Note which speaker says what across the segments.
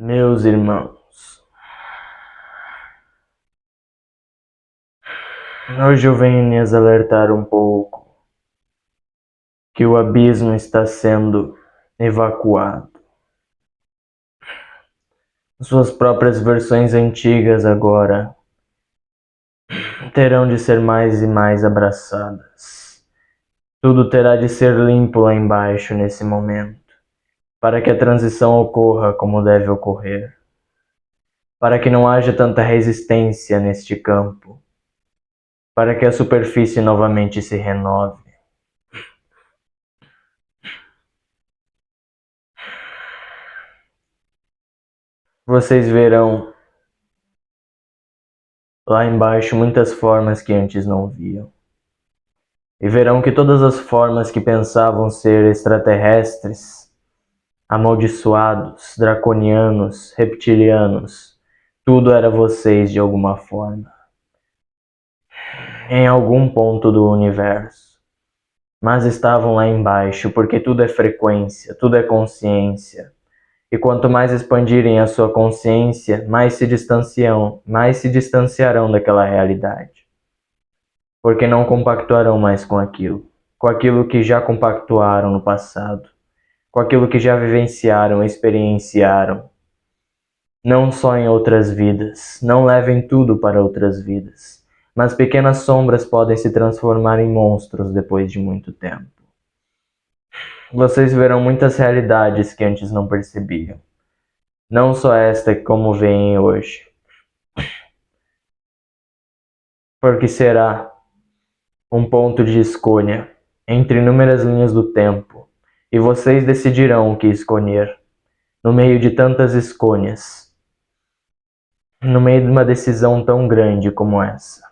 Speaker 1: Meus irmãos, hoje eu venho lhes alertar um pouco que o abismo está sendo evacuado. Suas próprias versões antigas agora terão de ser mais e mais abraçadas. Tudo terá de ser limpo lá embaixo nesse momento, para que a transição ocorra como deve ocorrer, para que não haja tanta resistência neste campo, para que a superfície novamente se renove. Vocês verão lá embaixo muitas formas que antes não viam. E verão que todas as formas que pensavam ser extraterrestres, amaldiçoados, draconianos, reptilianos, tudo era vocês de alguma forma, em algum ponto do universo. Mas estavam lá embaixo porque tudo é frequência, tudo é consciência. E quanto mais expandirem a sua consciência, mais se distanciarão daquela realidade. Porque não compactuarão mais com aquilo que já compactuaram no passado, com aquilo que já vivenciaram, experienciaram. Não só em outras vidas, não levem tudo para outras vidas, mas pequenas sombras podem se transformar em monstros depois de muito tempo. Vocês verão muitas realidades que antes não percebiam, não só esta como veem hoje, porque será um ponto de escolha entre inúmeras linhas do tempo, e vocês decidirão o que escolher, no meio de tantas escolhas, no meio de uma decisão tão grande como essa.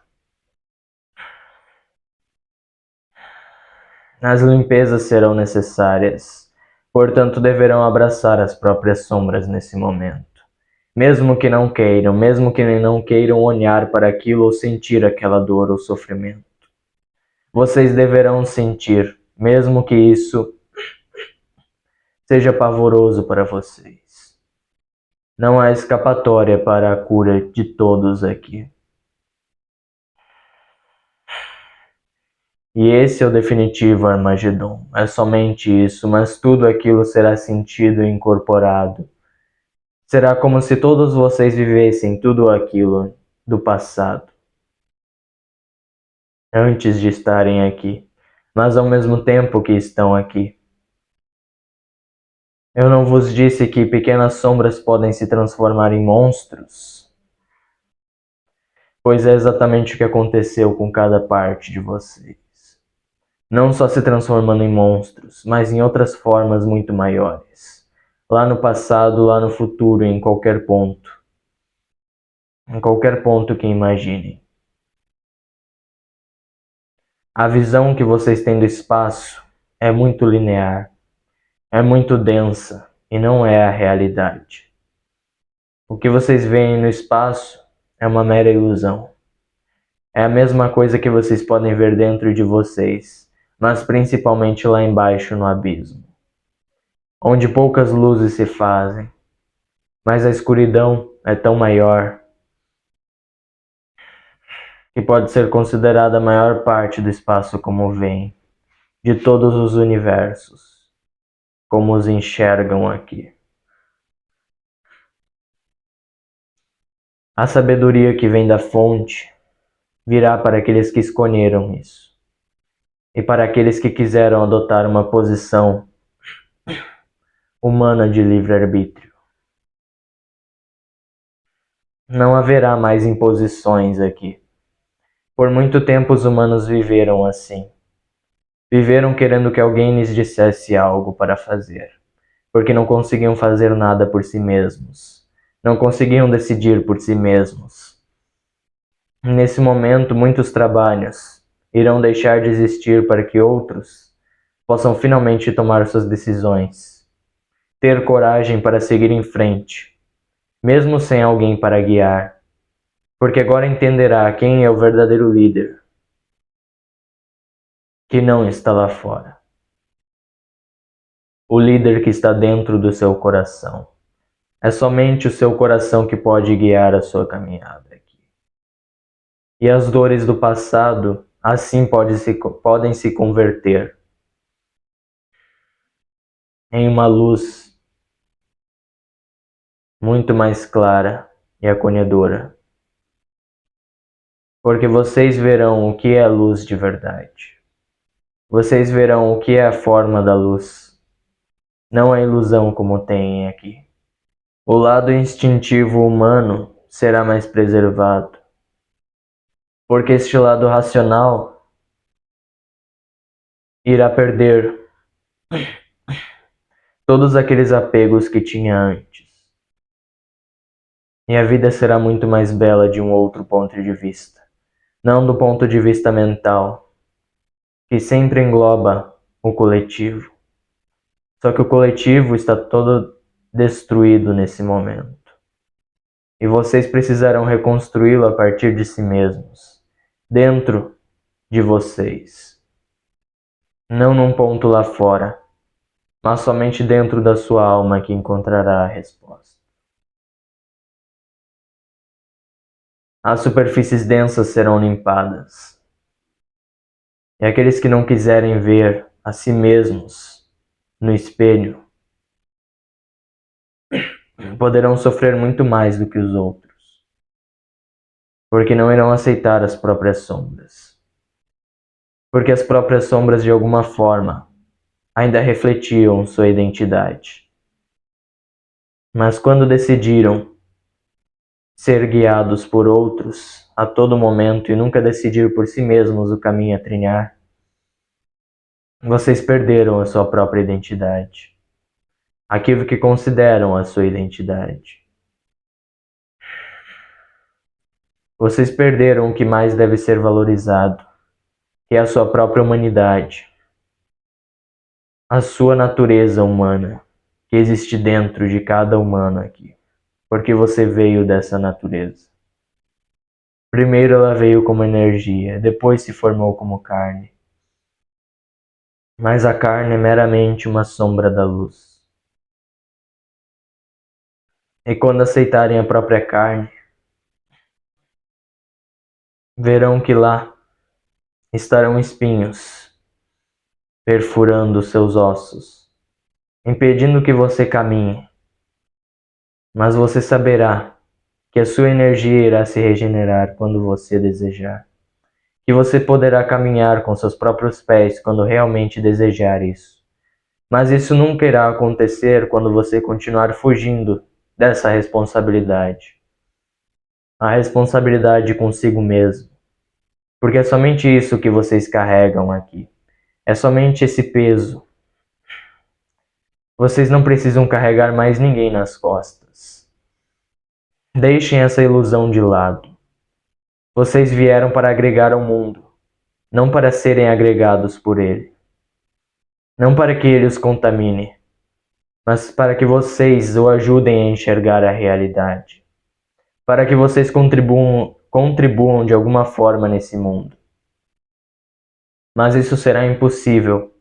Speaker 1: As limpezas serão necessárias, portanto deverão abraçar as próprias sombras nesse momento. Mesmo que não queiram olhar para aquilo ou sentir aquela dor ou sofrimento. Vocês deverão sentir, mesmo que isso seja pavoroso para vocês. Não há escapatória para a cura de todos aqui. E esse é o definitivo Armagedon. É somente isso, mas tudo aquilo será sentido e incorporado. Será como se todos vocês vivessem tudo aquilo do passado, antes de estarem aqui, mas ao mesmo tempo que estão aqui. Eu não vos disse que pequenas sombras podem se transformar em monstros? Pois é exatamente o que aconteceu com cada parte de vocês. Não só se transformando em monstros, mas em outras formas muito maiores. Lá no passado, lá no futuro, em qualquer ponto. Em qualquer ponto que imaginem. A visão que vocês têm do espaço é muito linear, é muito densa e não é a realidade. O que vocês veem no espaço é uma mera ilusão. É a mesma coisa que vocês podem ver dentro de vocês, mas principalmente lá embaixo no abismo, onde poucas luzes se fazem, mas a escuridão é tão maior que pode ser considerada a maior parte do espaço como vem, de todos os universos, como os enxergam aqui. A sabedoria que vem da fonte virá para aqueles que escolheram isso, e para aqueles que quiseram adotar uma posição humana de livre-arbítrio. Não haverá mais imposições aqui. Por muito tempo os humanos viveram assim. Viveram querendo que alguém lhes dissesse algo para fazer, porque não conseguiam fazer nada por si mesmos. Não conseguiam decidir por si mesmos. Nesse momento, muitos trabalhos irão deixar de existir para que outros possam finalmente tomar suas decisões, ter coragem para seguir em frente, mesmo sem alguém para guiar, porque agora entenderá quem é o verdadeiro líder, que não está lá fora. O líder que está dentro do seu coração. É somente o seu coração que pode guiar a sua caminhada aqui. E as dores do passado, assim podem se converter em uma luz muito mais clara e acolhedora. Porque vocês verão o que é a luz de verdade. Vocês verão o que é a forma da luz, não a ilusão como tem aqui. O lado instintivo humano será mais preservado, porque este lado racional irá perder todos aqueles apegos que tinha antes. E a vida será muito mais bela de um outro ponto de vista, não do ponto de vista mental, que sempre engloba o coletivo. Só que o coletivo está todo destruído nesse momento. E vocês precisarão reconstruí-lo a partir de si mesmos, dentro de vocês. Não num ponto lá fora, mas somente dentro da sua alma que encontrará a resposta. As superfícies densas serão limpadas. E aqueles que não quiserem ver a si mesmos no espelho poderão sofrer muito mais do que os outros, porque não irão aceitar as próprias sombras. Porque as próprias sombras, de alguma forma, ainda refletiam sua identidade. Mas quando decidiram ser guiados por outros a todo momento e nunca decidir por si mesmos o caminho a trilhar, vocês perderam a sua própria identidade, aquilo que consideram a sua identidade. Vocês perderam o que mais deve ser valorizado, que é a sua própria humanidade, a sua natureza humana, que existe dentro de cada humano aqui, porque você veio dessa natureza. Primeiro ela veio como energia, depois se formou como carne. Mas a carne é meramente uma sombra da luz. E quando aceitarem a própria carne, verão que lá estarão espinhos perfurando os seus ossos, impedindo que você caminhe. Mas você saberá que a sua energia irá se regenerar quando você desejar. Que você poderá caminhar com seus próprios pés quando realmente desejar isso. Mas isso nunca irá acontecer quando você continuar fugindo dessa responsabilidade. A responsabilidade consigo mesmo. Porque é somente isso que vocês carregam aqui. É somente esse peso. Vocês não precisam carregar mais ninguém nas costas. Deixem essa ilusão de lado. Vocês vieram para agregar ao mundo, não para serem agregados por ele. Não para que ele os contamine, mas para que vocês o ajudem a enxergar a realidade. Para que vocês contribuam de alguma forma nesse mundo. Mas isso será impossível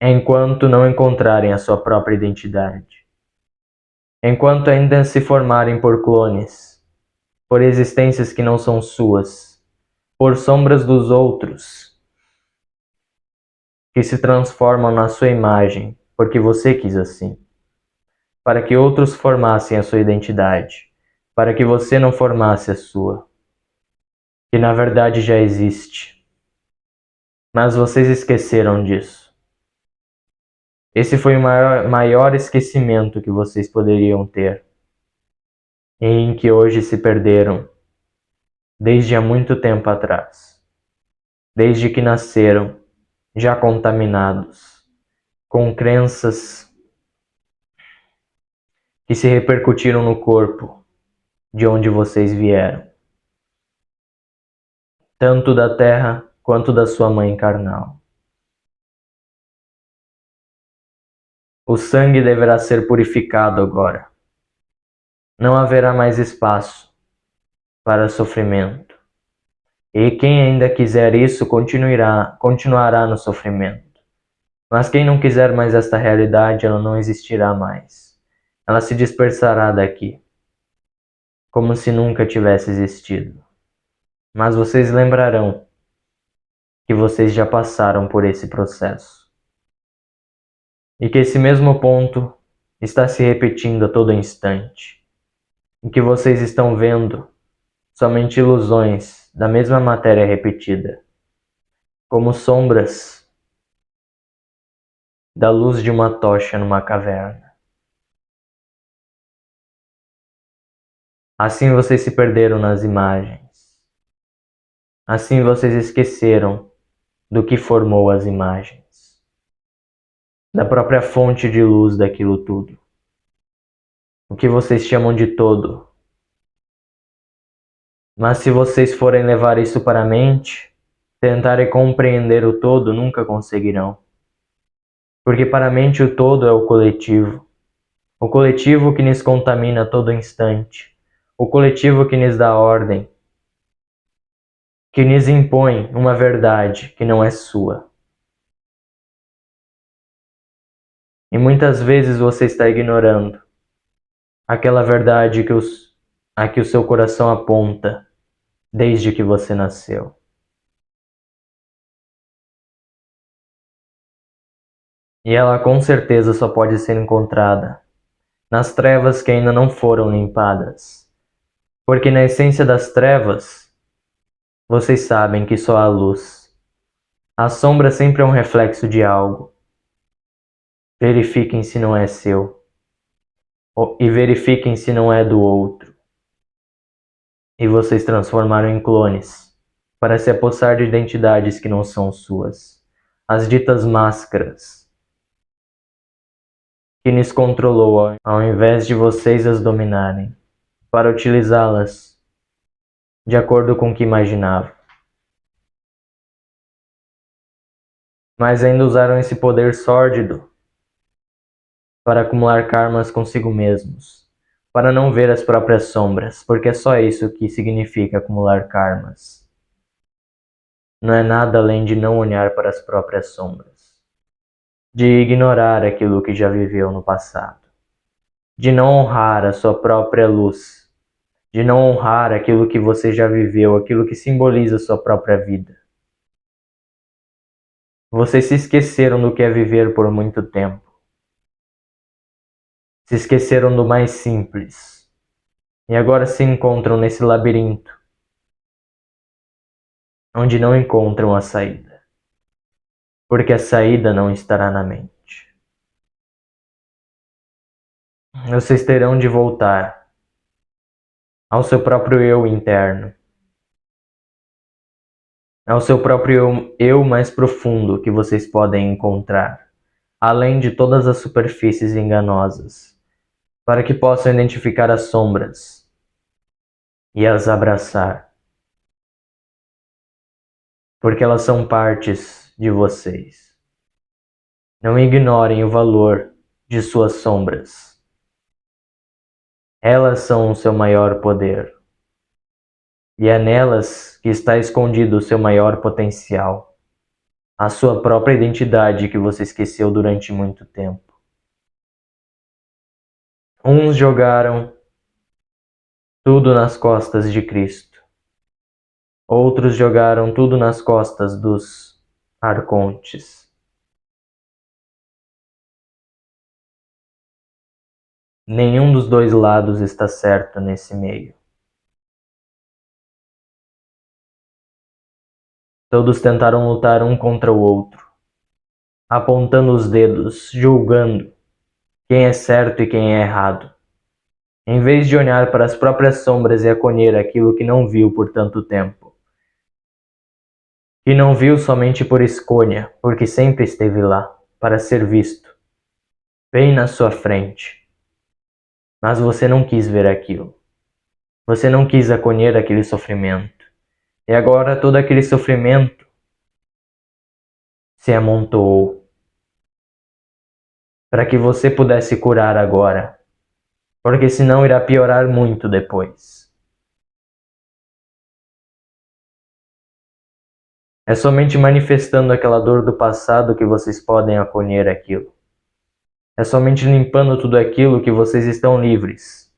Speaker 1: enquanto não encontrarem a sua própria identidade. Enquanto ainda se formarem por clones, por existências que não são suas, por sombras dos outros, que se transformam na sua imagem, porque você quis assim. Para que outros formassem a sua identidade, para que você não formasse a sua, que na verdade já existe. Mas vocês esqueceram disso. Esse foi o maior esquecimento que vocês poderiam ter, e em que hoje se perderam, desde há muito tempo atrás, desde que nasceram, já contaminados, com crenças que se repercutiram no corpo de onde vocês vieram, tanto da terra quanto da sua mãe carnal. O sangue deverá ser purificado agora. Não haverá mais espaço para sofrimento. E quem ainda quiser isso continuará no sofrimento. Mas quem não quiser mais esta realidade, ela não existirá mais. ela se dispersará daqui, como se nunca tivesse existido. Mas vocês lembrarão que vocês já passaram por esse processo. E que esse mesmo ponto está se repetindo a todo instante. E que vocês estão vendo somente ilusões da mesma matéria repetida, como sombras da luz de uma tocha numa caverna. Assim vocês se perderam nas imagens. Assim vocês esqueceram do que formou as imagens, da própria fonte de luz daquilo tudo. O que vocês chamam de todo. Mas se vocês forem levar isso para a mente, tentarem compreender o todo, nunca conseguirão. Porque para a mente o todo é o coletivo. O coletivo que nos contamina a todo instante. O coletivo que nos dá ordem. Que nos impõe uma verdade que não é sua. E muitas vezes você está ignorando aquela verdade a que o seu coração aponta desde que você nasceu. E ela com certeza só pode ser encontrada nas trevas que ainda não foram limpadas. Porque na essência das trevas, vocês sabem que só há luz. A sombra sempre é um reflexo de algo. Verifiquem se não é seu. E verifiquem se não é do outro. E vocês transformaram em clones, para se apossar de identidades que não são suas. As ditas máscaras, que nos controlou ao invés de vocês as dominarem, para utilizá-las de acordo com o que imaginava. Mas ainda usaram esse poder sórdido para acumular karmas consigo mesmos, para não ver as próprias sombras, porque é só isso que significa acumular karmas. Não é nada além de não olhar para as próprias sombras, de ignorar aquilo que já viveu no passado, de não honrar a sua própria luz, de não honrar aquilo que você já viveu, aquilo que simboliza a sua própria vida. Vocês se esqueceram do que é viver por muito tempo. Se esqueceram do mais simples. E agora se encontram nesse labirinto, onde não encontram a saída. Porque a saída não estará na mente. Vocês terão de voltar ao seu próprio eu interno. Ao seu próprio eu mais profundo que vocês podem encontrar, além de todas as superfícies enganosas, para que possam identificar as sombras e as abraçar, porque elas são partes de vocês. Não ignorem o valor de suas sombras. Elas são o seu maior poder. E é nelas que está escondido o seu maior potencial, a sua própria identidade que você esqueceu durante muito tempo. Uns jogaram tudo nas costas de Cristo. Outros jogaram tudo nas costas dos arcontes. Nenhum dos dois lados está certo nesse meio. Todos tentaram lutar um contra o outro, apontando os dedos, julgando quem é certo e quem é errado, em vez de olhar para as próprias sombras e acolher aquilo que não viu por tanto tempo. Que não viu somente por escolha, porque sempre esteve lá, para ser visto, bem na sua frente. Mas você não quis ver aquilo. Você não quis acolher aquele sofrimento. E agora todo aquele sofrimento se amontoou para que você pudesse curar agora, porque senão irá piorar muito depois. É somente manifestando aquela dor do passado que vocês podem acolher aquilo. É somente limpando tudo aquilo que vocês estão livres,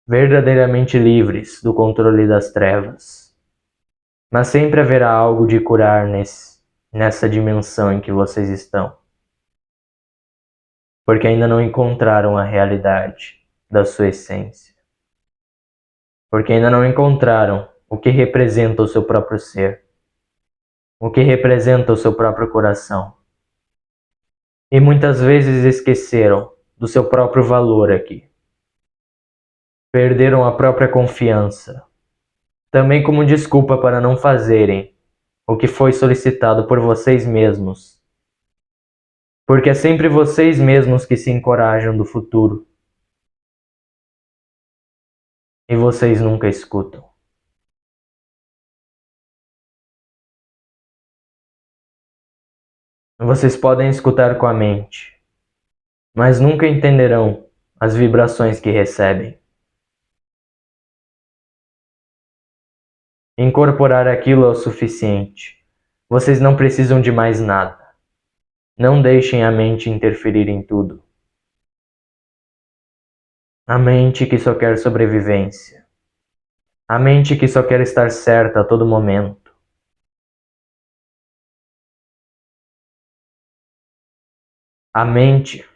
Speaker 1: verdadeiramente livres do controle das trevas. Mas sempre haverá algo de curar nessa dimensão em que vocês estão, porque ainda não encontraram a realidade da sua essência, porque ainda não encontraram o que representa o seu próprio ser, o que representa o seu próprio coração. E muitas vezes esqueceram do seu próprio valor aqui. Perderam a própria confiança, também como desculpa para não fazerem o que foi solicitado por vocês mesmos. Porque é sempre vocês mesmos que se encorajam do futuro. E vocês nunca escutam. Vocês podem escutar com a mente, mas nunca entenderão as vibrações que recebem. Incorporar aquilo é o suficiente. Vocês não precisam de mais nada. Não deixem a mente interferir em tudo. A mente que só quer sobrevivência. A mente que só quer estar certa a todo momento. A mente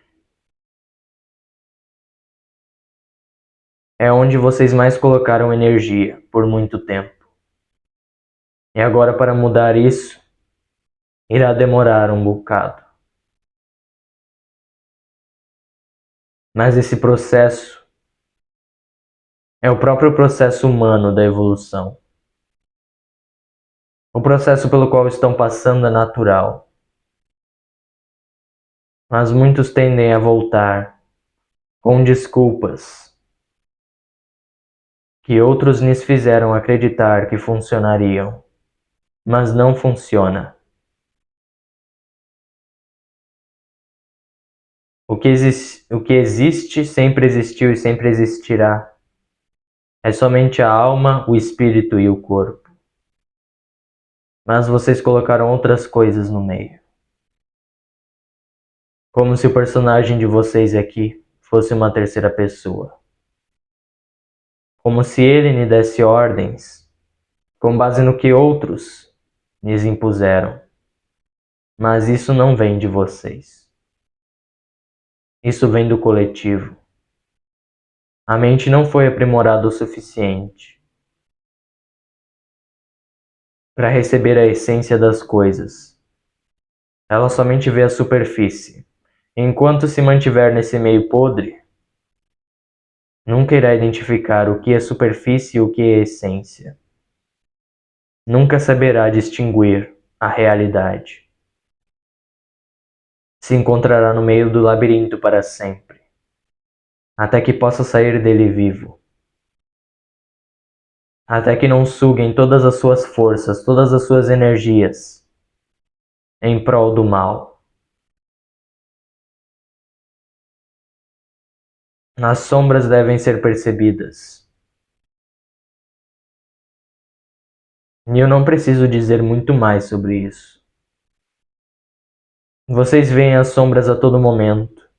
Speaker 1: é onde vocês mais colocaram energia por muito tempo. E agora, para mudar isso, irá demorar um bocado. Mas esse processo é o próprio processo humano da evolução. O processo pelo qual estão passando é natural. Mas muitos tendem a voltar com desculpas que outros lhes fizeram acreditar que funcionariam, mas não funciona. O que existe sempre existiu e sempre existirá. É somente a alma, o espírito e o corpo. Mas vocês colocaram outras coisas no meio. Como se o personagem de vocês aqui fosse uma terceira pessoa. Como se ele lhe desse ordens com base no que outros lhes impuseram. Mas isso não vem de vocês. Isso vem do coletivo. A mente não foi aprimorada o suficiente para receber a essência das coisas. Ela somente vê a superfície. Enquanto se mantiver nesse meio podre, nunca irá identificar o que é superfície e o que é essência. Nunca saberá distinguir a realidade. Se encontrará no meio do labirinto para sempre, até que possa sair dele vivo. Até que não suguem todas as suas forças, todas as suas energias, em prol do mal. As sombras devem ser percebidas. E eu não preciso dizer muito mais sobre isso. Vocês veem as sombras a todo momento.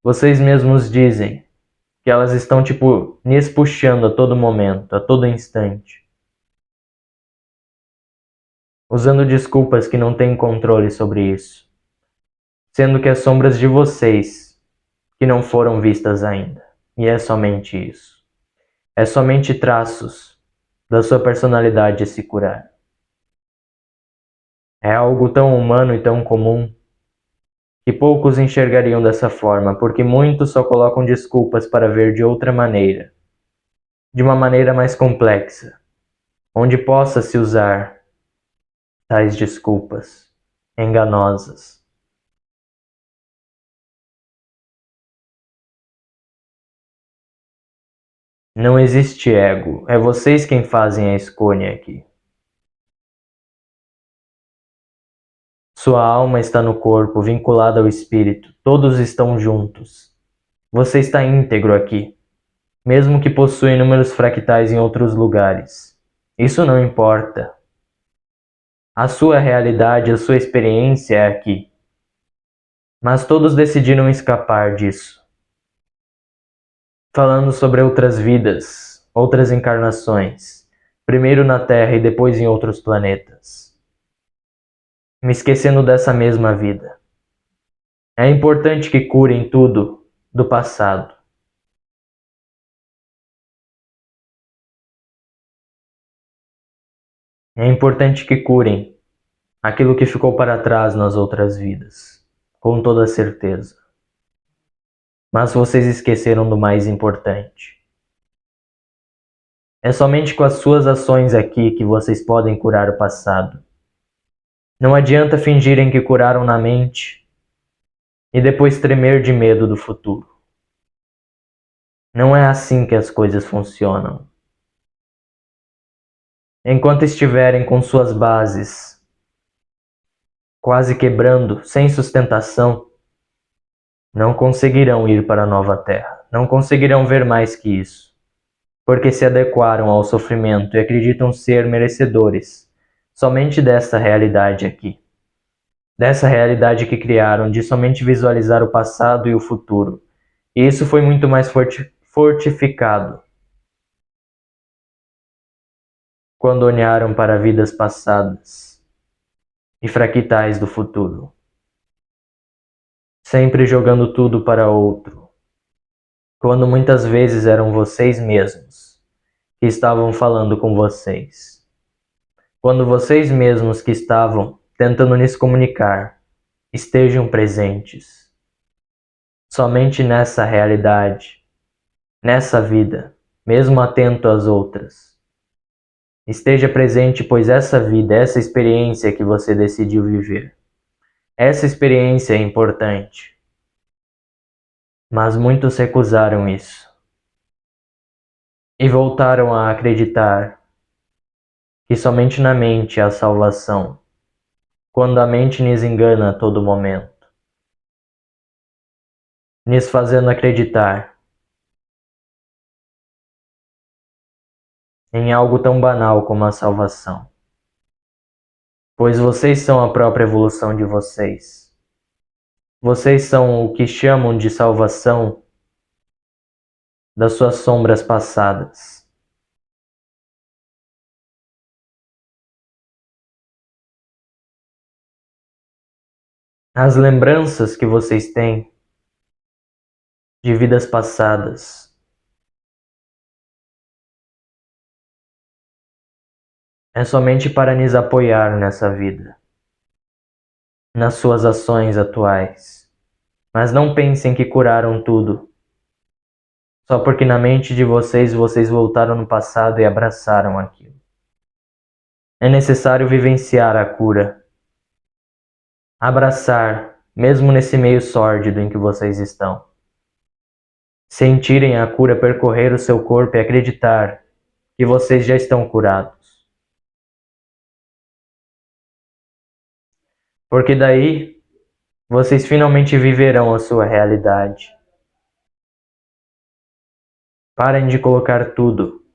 Speaker 1: Vocês mesmos dizem que elas estão lhes puxando a todo momento, a todo instante. Usando desculpas que não têm controle sobre isso. Sendo que as sombras de vocês que não foram vistas ainda. E é somente isso. É somente traços da sua personalidade a se curar. É algo tão humano e tão comum que poucos enxergariam dessa forma, porque muitos só colocam desculpas para ver de outra maneira, de uma maneira mais complexa, onde possa se usar tais desculpas enganosas. Não existe ego, é vocês quem fazem a escolha aqui. Sua alma está no corpo, vinculada ao espírito, todos estão juntos. Você está íntegro aqui, mesmo que possua inúmeros fractais em outros lugares. Isso não importa. A sua realidade, a sua experiência é aqui. Mas todos decidiram escapar disso, falando sobre outras vidas, outras encarnações, primeiro na Terra e depois em outros planetas, me esquecendo dessa mesma vida. É importante que curem tudo do passado. É importante que curem aquilo que ficou para trás nas outras vidas, com toda certeza. Mas vocês esqueceram do mais importante. É somente com as suas ações aqui que vocês podem curar o passado. Não adianta fingirem que curaram na mente e depois tremer de medo do futuro. Não é assim que as coisas funcionam. Enquanto estiverem com suas bases quase quebrando, sem sustentação, não conseguirão ir para a nova terra. Não conseguirão ver mais que isso, porque se adequaram ao sofrimento e acreditam ser merecedores somente desta realidade aqui. Dessa realidade que criaram de somente visualizar o passado e o futuro. E isso foi muito mais fortificado quando olharam para vidas passadas e fractais do futuro, sempre jogando tudo para outro, quando muitas vezes eram vocês mesmos que estavam falando com vocês, quando vocês mesmos que estavam tentando lhes comunicar estejam presentes, somente nessa realidade, nessa vida, mesmo atento às outras. Esteja presente, pois essa vida, essa experiência que você decidiu viver, essa experiência é importante. Mas muitos recusaram isso e voltaram a acreditar que somente na mente há salvação, quando a mente lhes engana a todo momento, lhes fazendo acreditar em algo tão banal como a salvação. Pois vocês são a própria evolução de vocês. Vocês são o que chamam de salvação das suas sombras passadas. As lembranças que vocês têm de vidas passadas é somente para lhes apoiar nessa vida, nas suas ações atuais. Mas não pensem que curaram tudo, só porque na mente de vocês voltaram no passado e abraçaram aquilo. É necessário vivenciar a cura, abraçar, mesmo nesse meio sórdido em que vocês estão. Sentirem a cura percorrer o seu corpo e acreditar que vocês já estão curados. Porque daí vocês finalmente viverão a sua realidade. Parem de colocar tudo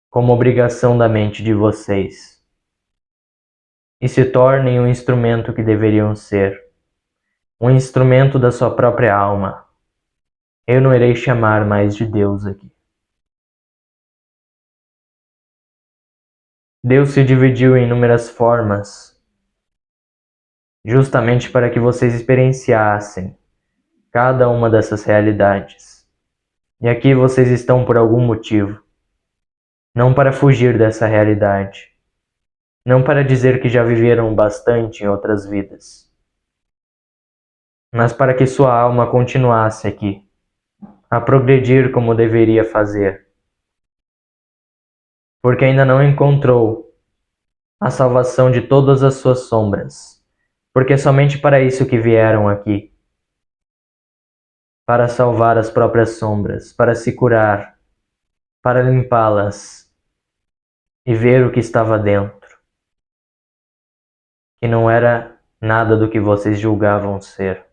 Speaker 1: como obrigação da mente de vocês e se tornem o instrumento que deveriam ser, um instrumento da sua própria alma. Eu não irei chamar mais de Deus aqui. Deus se dividiu em inúmeras formas, justamente para que vocês experienciassem cada uma dessas realidades. E aqui vocês estão por algum motivo, não para fugir dessa realidade, não para dizer que já viveram bastante em outras vidas, mas para que sua alma continuasse aqui, a progredir como deveria fazer, porque ainda não encontrou a salvação de todas as suas sombras, porque é somente para isso que vieram aqui, para salvar as próprias sombras, para se curar, para limpá-las e ver o que estava dentro, que não era nada do que vocês julgavam ser.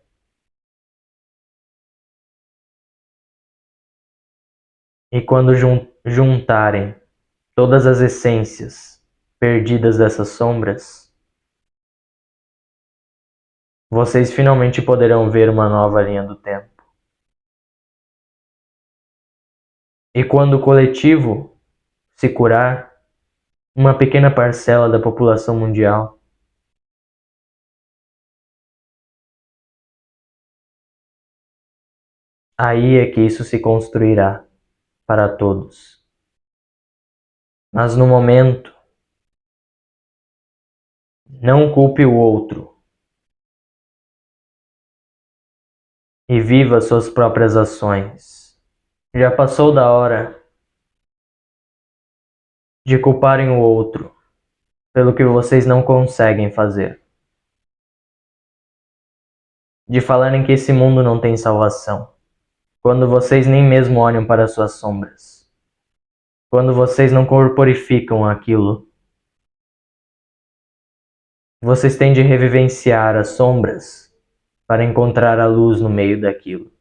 Speaker 1: E quando juntarem todas as essências perdidas dessas sombras, vocês finalmente poderão ver uma nova linha do tempo. E quando o coletivo se curar, uma pequena parcela da população mundial, aí é que isso se construirá para todos. Mas no momento, não culpe o outro e viva suas próprias ações. Já passou da hora de culparem o outro pelo que vocês não conseguem fazer, de falarem que esse mundo não tem salvação, quando vocês nem mesmo olham para suas sombras, quando vocês não corporificam aquilo. Vocês têm de revivenciar as sombras para encontrar a luz no meio daquilo.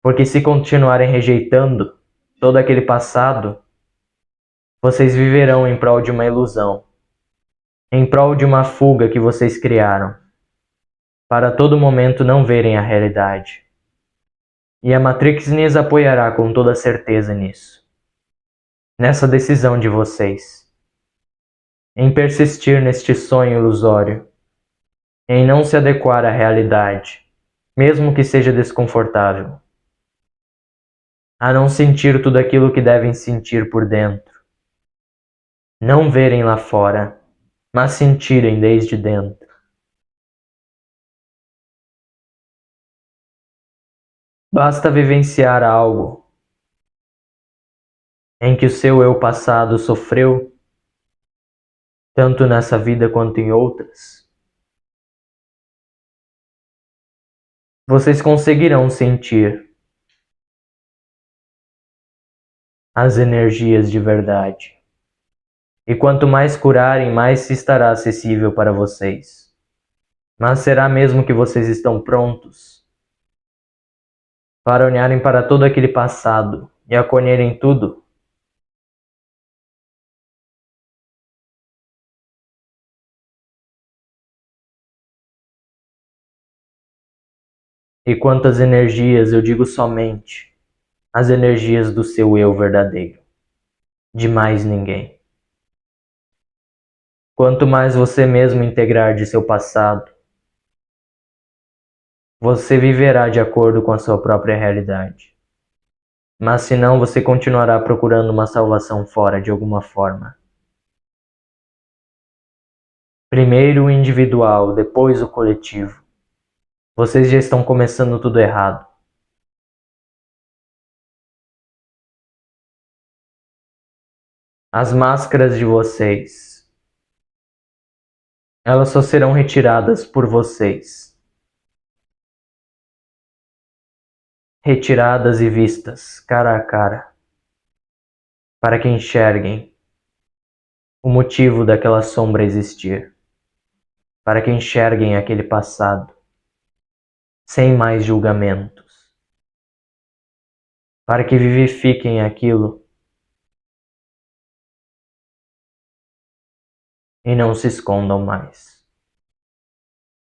Speaker 1: Porque se continuarem rejeitando todo aquele passado, vocês viverão em prol de uma ilusão, em prol de uma fuga que vocês criaram, para a todo momento não verem a realidade. E a Matrix lhes apoiará com toda certeza nisso, nessa decisão de vocês, em persistir neste sonho ilusório, em não se adequar à realidade, mesmo que seja desconfortável, a não sentir tudo aquilo que devem sentir por dentro, não verem lá fora, mas sentirem desde dentro. Basta vivenciar algo em que o seu eu passado sofreu, tanto nessa vida quanto em outras. Vocês conseguirão sentir as energias de verdade. E quanto mais curarem, mais se estará acessível para vocês. Mas será mesmo que vocês estão prontos para olharem para todo aquele passado e acolherem tudo? E quantas energias, eu digo somente as energias do seu eu verdadeiro, de mais ninguém. Quanto mais você mesmo integrar de seu passado, você viverá de acordo com a sua própria realidade. Mas se não, você continuará procurando uma salvação fora de alguma forma. Primeiro o individual, depois o coletivo. Vocês já estão começando tudo errado. As máscaras de vocês, elas só serão retiradas por vocês. Retiradas e vistas, cara a cara, para que enxerguem o motivo daquela sombra existir, para que enxerguem aquele passado, sem mais julgamentos, para que vivifiquem aquilo e não se escondam mais.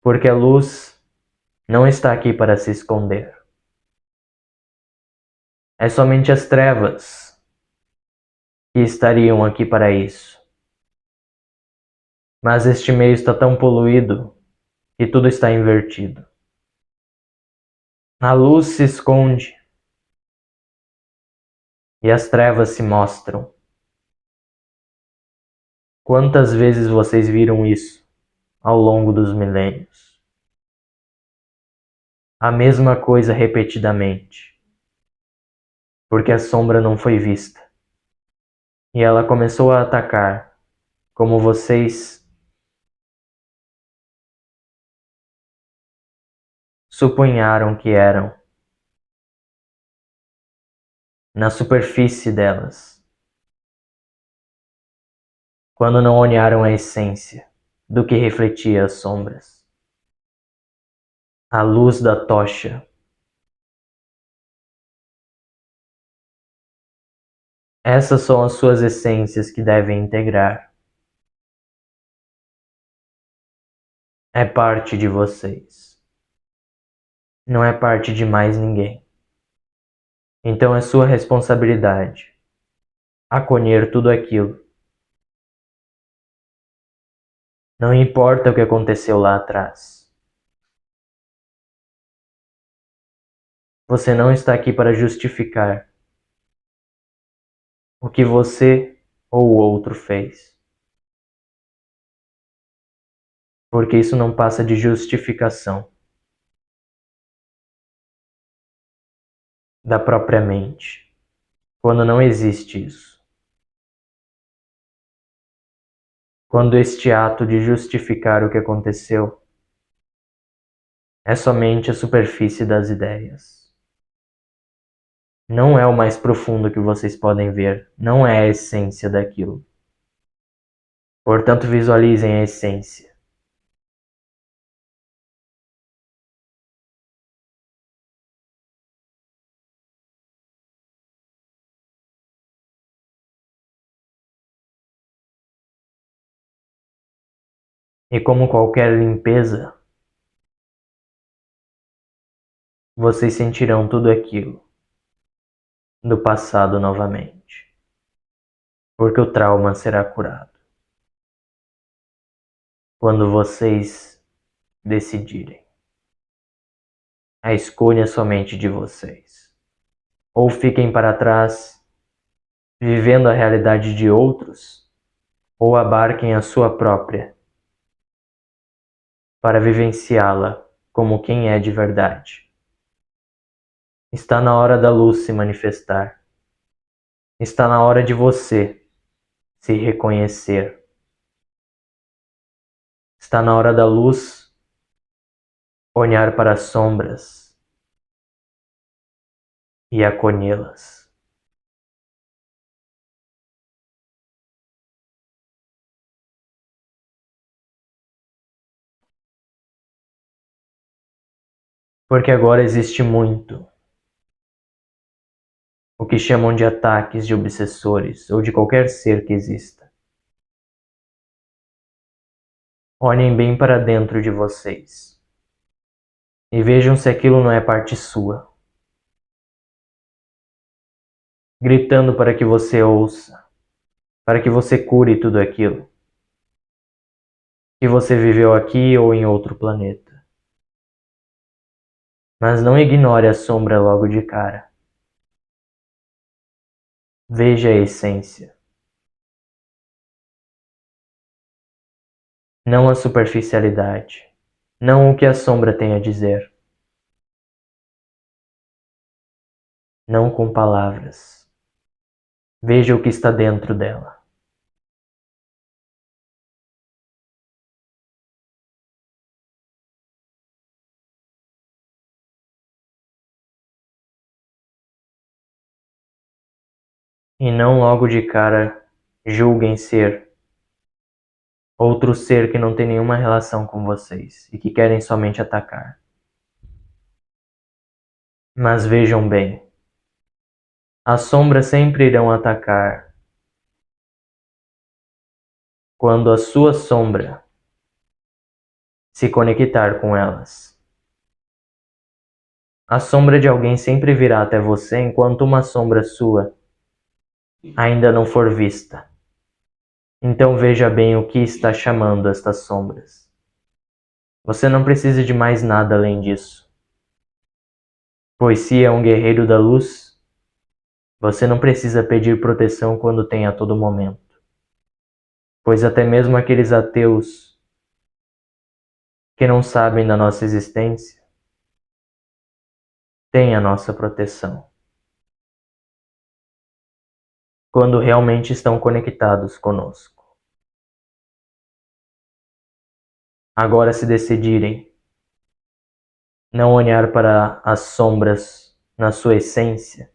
Speaker 1: Porque a luz não está aqui para se esconder. É somente as trevas que estariam aqui para isso. Mas este meio está tão poluído que tudo está invertido. A luz se esconde e as trevas se mostram. Quantas vezes vocês viram isso ao longo dos milênios? A mesma coisa repetidamente, porque a sombra não foi vista. E ela começou a atacar, como vocês supunharam que eram, na superfície delas, quando não olharam a essência do que refletia as sombras. A luz da tocha. Essas são as suas essências que devem integrar. É parte de vocês. Não é parte de mais ninguém. Então é sua responsabilidade acolher tudo aquilo. Não importa o que aconteceu lá atrás. Você não está aqui para justificar o que você ou o outro fez. Porque isso não passa de justificação da própria mente, quando não existe isso. Quando este ato de justificar o que aconteceu é somente a superfície das ideias. Não é o mais profundo que vocês podem ver, não é a essência daquilo. Portanto, visualizem a essência. E como qualquer limpeza, vocês sentirão tudo aquilo do passado novamente, porque o trauma será curado quando vocês decidirem. A escolha é somente de vocês. Ou fiquem para trás, vivendo a realidade de outros, ou abarquem a sua própria, para vivenciá-la como quem é de verdade. Está na hora da luz se manifestar. Está na hora de você se reconhecer. Está na hora da luz olhar para as sombras e acolhê-las. Porque agora existe muito o que chamam de ataques de obsessores ou de qualquer ser que exista. Olhem bem para dentro de vocês e vejam se aquilo não é parte sua, gritando para que você ouça, para que você cure tudo aquilo que você viveu aqui ou em outro planeta. Mas não ignore a sombra logo de cara. Veja a essência, não a superficialidade, não o que a sombra tem a dizer, não com palavras. Veja o que está dentro dela. E não logo de cara julguem ser outro ser que não tem nenhuma relação com vocês e que querem somente atacar. Mas vejam bem, as sombras sempre irão atacar quando a sua sombra se conectar com elas. A sombra de alguém sempre virá até você enquanto uma sombra sua ainda não for vista. Então veja bem o que está chamando estas sombras. Você não precisa de mais nada além disso. Pois se é um guerreiro da luz, você não precisa pedir proteção quando tem a todo momento. Pois até mesmo aqueles ateus que não sabem da nossa existência têm a nossa proteção. Quando realmente estão conectados conosco. Agora, se decidirem não olhar para as sombras na sua essência,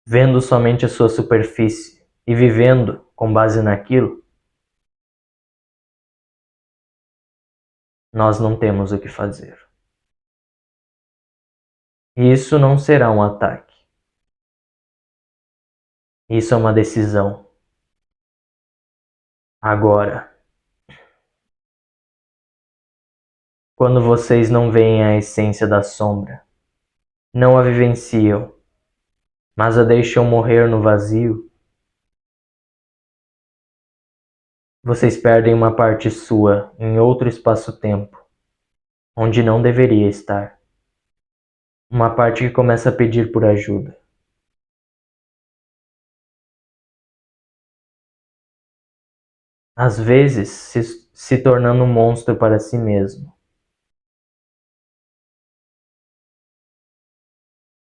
Speaker 1: vendo somente a sua superfície e vivendo com base naquilo, nós não temos o que fazer. E isso não será um ataque. Isso é uma decisão. Agora, quando vocês não veem a essência da sombra, não a vivenciam, mas a deixam morrer no vazio, vocês perdem uma parte sua em outro espaço-tempo, onde não deveria estar. Uma parte que começa a pedir por ajuda. Às vezes, se tornando um monstro para si mesmo.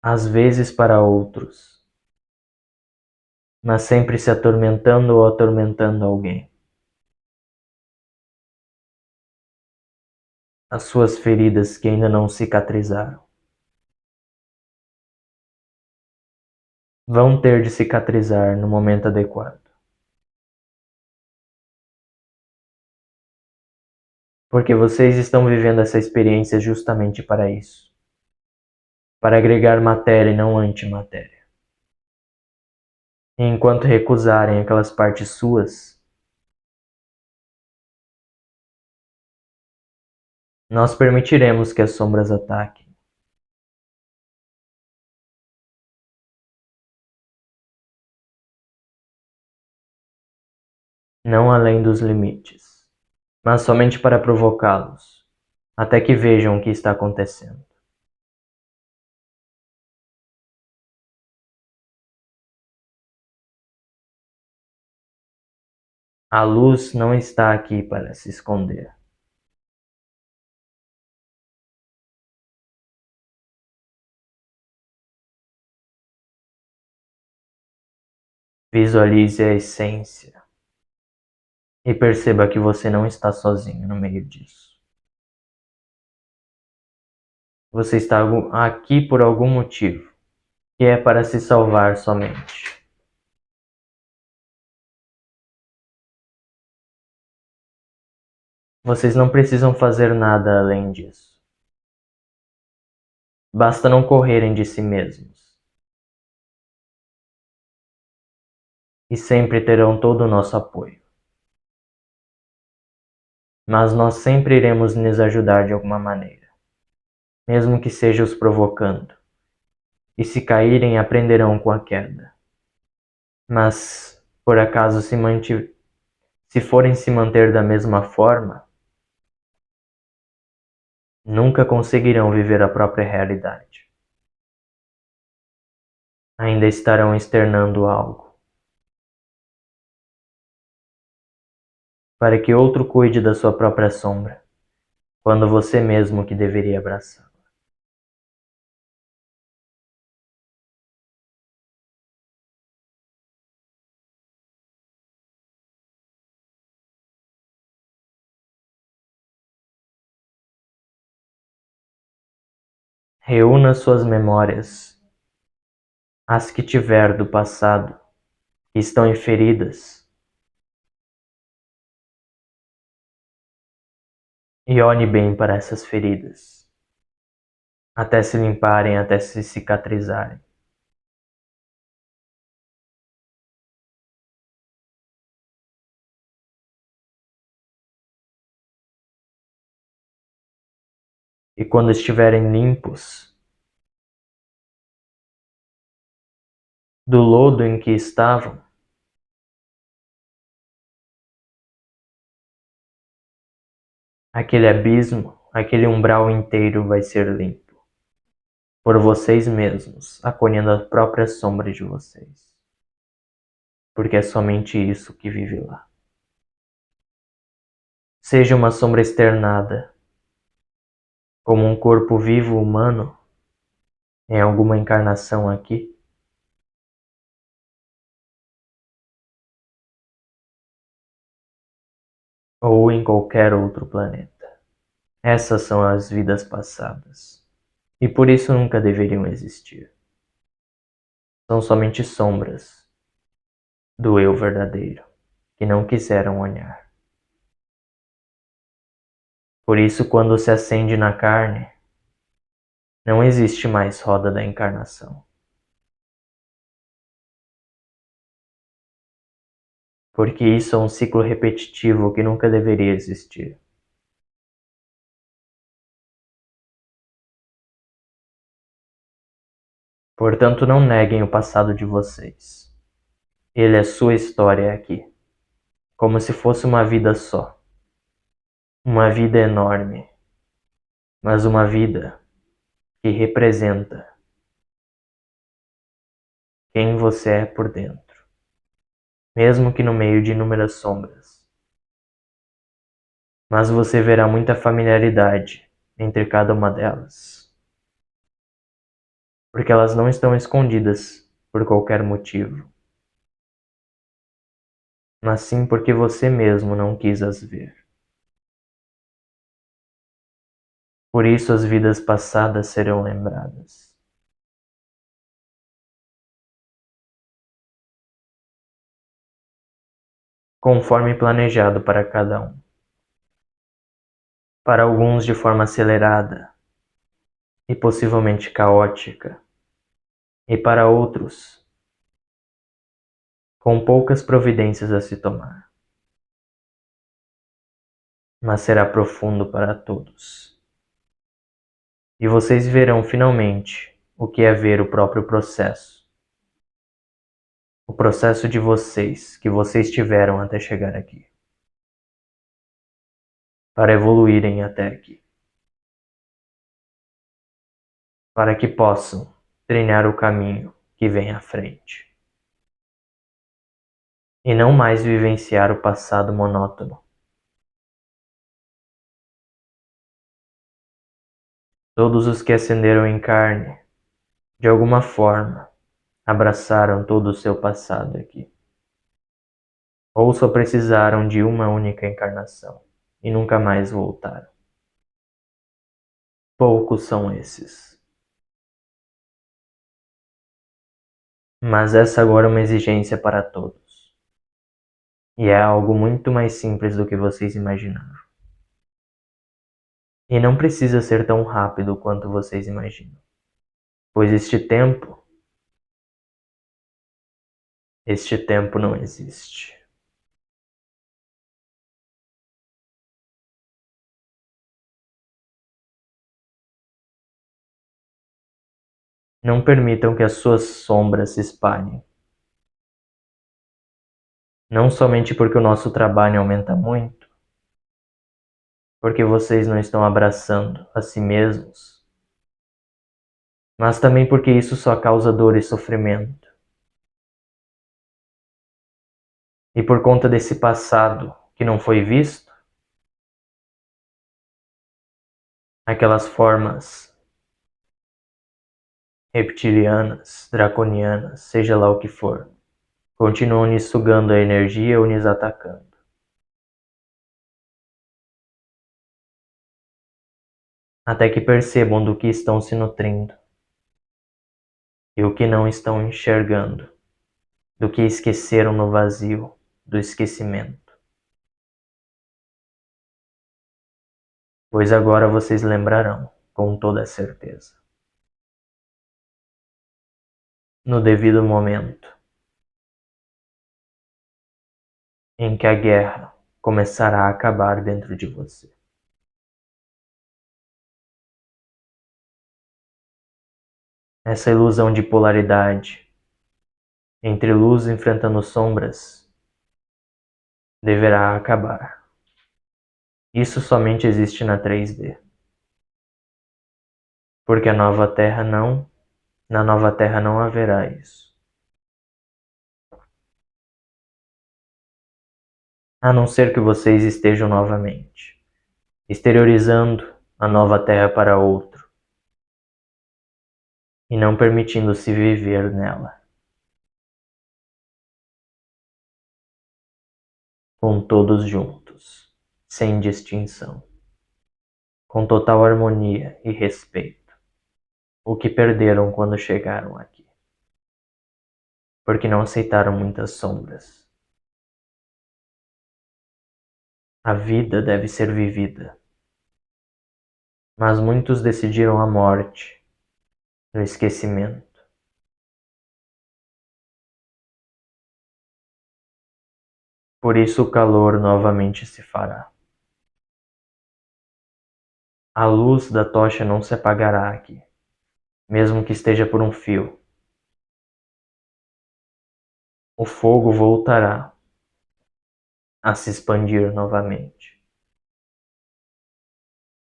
Speaker 1: Às vezes para outros, mas sempre se atormentando ou atormentando alguém. As suas feridas que ainda não cicatrizaram vão ter de cicatrizar no momento adequado. Porque vocês estão vivendo essa experiência justamente para isso. Para agregar matéria e não antimatéria. E enquanto recusarem aquelas partes suas, nós permitiremos que as sombras ataquem. Não além dos limites, mas somente para provocá-los, até que vejam o que está acontecendo. A luz não está aqui para se esconder. Visualize a essência e perceba que você não está sozinho no meio disso. Você está aqui por algum motivo, que é para se salvar somente. Vocês não precisam fazer nada além disso. Basta não correrem de si mesmos. E sempre terão todo o nosso apoio. Mas nós sempre iremos lhes ajudar de alguma maneira, mesmo que seja os provocando. E se caírem, aprenderão com a queda. Mas, por acaso, se forem se manter da mesma forma, nunca conseguirão viver a própria realidade. Ainda estarão externando algo, para que outro cuide da sua própria sombra, quando você mesmo que deveria abraçá-la. Reúna suas memórias, as que tiver do passado, que estão inferidas, e olhe bem para essas feridas, até se limparem, até se cicatrizarem. E quando estiverem limpos do lodo em que estavam, aquele abismo, aquele umbral inteiro vai ser limpo, por vocês mesmos, acolhendo a própria sombra de vocês. Porque é somente isso que vive lá. Seja uma sombra externada, como um corpo vivo humano, em alguma encarnação aqui, ou em qualquer outro planeta. Essas são as vidas passadas, e por isso nunca deveriam existir. São somente sombras do eu verdadeiro, que não quiseram olhar. Por isso, quando se acende na carne, não existe mais roda da encarnação. porque isso é um ciclo repetitivo que nunca deveria existir. Portanto, não neguem o passado de vocês. Ele é sua história aqui, como se fosse uma vida só. Uma vida enorme, mas uma vida que representa quem você é por dentro, mesmo que no meio de inúmeras sombras. Mas você verá muita familiaridade entre cada uma delas, porque elas não estão escondidas por qualquer motivo, mas sim porque você mesmo não quis as ver. Por isso as vidas passadas serão lembradas. Conforme planejado para cada um. Para alguns de forma acelerada e possivelmente caótica, e para outros com poucas providências a se tomar. Mas será profundo para todos. E vocês verão finalmente o que é ver o próprio processo. O processo de vocês, que vocês tiveram até chegar aqui. Para evoluírem até aqui. Para que possam trilhar o caminho que vem à frente. E não mais vivenciar o passado monótono. Todos os que ascenderam em carne, de alguma forma, abraçaram todo o seu passado aqui. Ou só precisaram de uma única encarnação e nunca mais voltaram. Poucos são esses. Mas essa agora é uma exigência para todos. E é algo muito mais simples do que vocês imaginaram. E não precisa ser tão rápido quanto vocês imaginam. Pois este tempo não existe. Não permitam que as suas sombras se espalhem. Não somente porque o nosso trabalho aumenta muito, porque vocês não estão abraçando a si mesmos, mas também porque isso só causa dor e sofrimento. E por conta desse passado que não foi visto, aquelas formas reptilianas, draconianas, seja lá o que for, continuam lhes sugando a energia ou lhes atacando. Até que percebam do que estão se nutrindo e o que não estão enxergando, do que esqueceram no vazio do esquecimento. Pois agora vocês lembrarão, com toda certeza. No devido momento em que a guerra começará a acabar dentro de você. Essa ilusão de polaridade entre luz enfrentando sombras deverá acabar. Isso somente existe na 3D. Porque na nova Terra não haverá isso. A não ser que vocês estejam novamente exteriorizando a nova Terra para outro e não permitindo-se viver nela. Com todos juntos, sem distinção, com total harmonia e respeito, o que perderam quando chegaram aqui, porque não aceitaram muitas sombras. A vida deve ser vivida, mas muitos decidiram a morte no esquecimento. Por isso o calor novamente se fará. A luz da tocha não se apagará aqui, mesmo que esteja por um fio. O fogo voltará a se expandir novamente,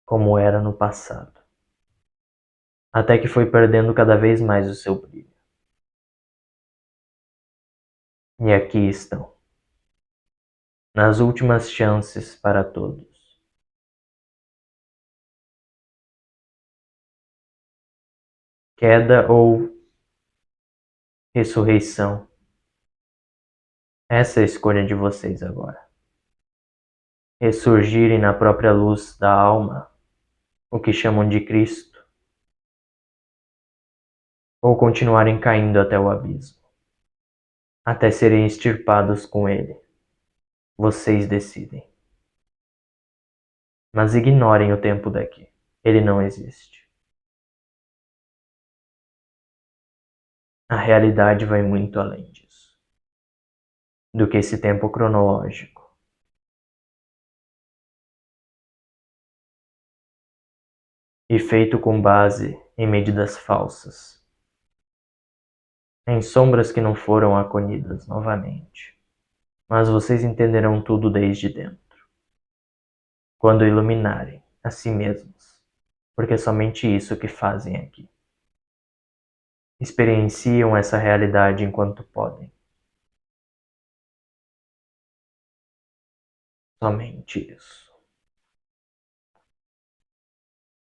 Speaker 1: como era no passado, até que foi perdendo cada vez mais o seu brilho. E aqui estão, nas últimas chances para todos. Queda ou ressurreição. Essa é a escolha de vocês agora. Ressurgirem na própria luz da alma, o que chamam de Cristo, ou continuarem caindo até o abismo, até serem extirpados com ele. Vocês decidem. Mas ignorem o tempo daqui. Ele não existe. A realidade vai muito além disso, do que esse tempo cronológico. E feito com base em medidas falsas, em sombras que não foram acolhidas novamente. Mas vocês entenderão tudo desde dentro, quando iluminarem a si mesmos, porque é somente isso que fazem aqui. Experienciam essa realidade enquanto podem. Somente isso.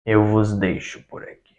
Speaker 1: Eu vos deixo por aqui.